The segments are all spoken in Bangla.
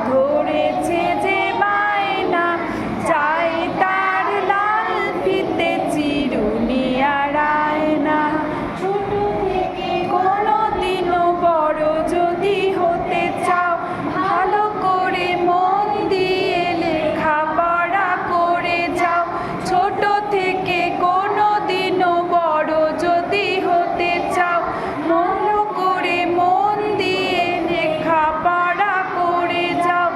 ধরেছে যে বায়না, চাই তার লাল ফিতে চিরুনি আর আয়না। ছোট থেকে কোনোদিনও বড় যদি হতে চাও, ভালো করে মন দিয়ে লেখাপড়া করে যাও। ছোট থেকে কোনোদিনও বড় যদি হতে চাও, ভালো করে মন দিয়ে লেখাপড়া করে যাও।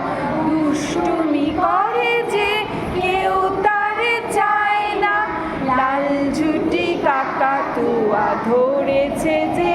দুষ্টুমি করে যে কেউ তারে চায় না, লাল ঝুঁটি কাকাতুয়া ধরেছে যে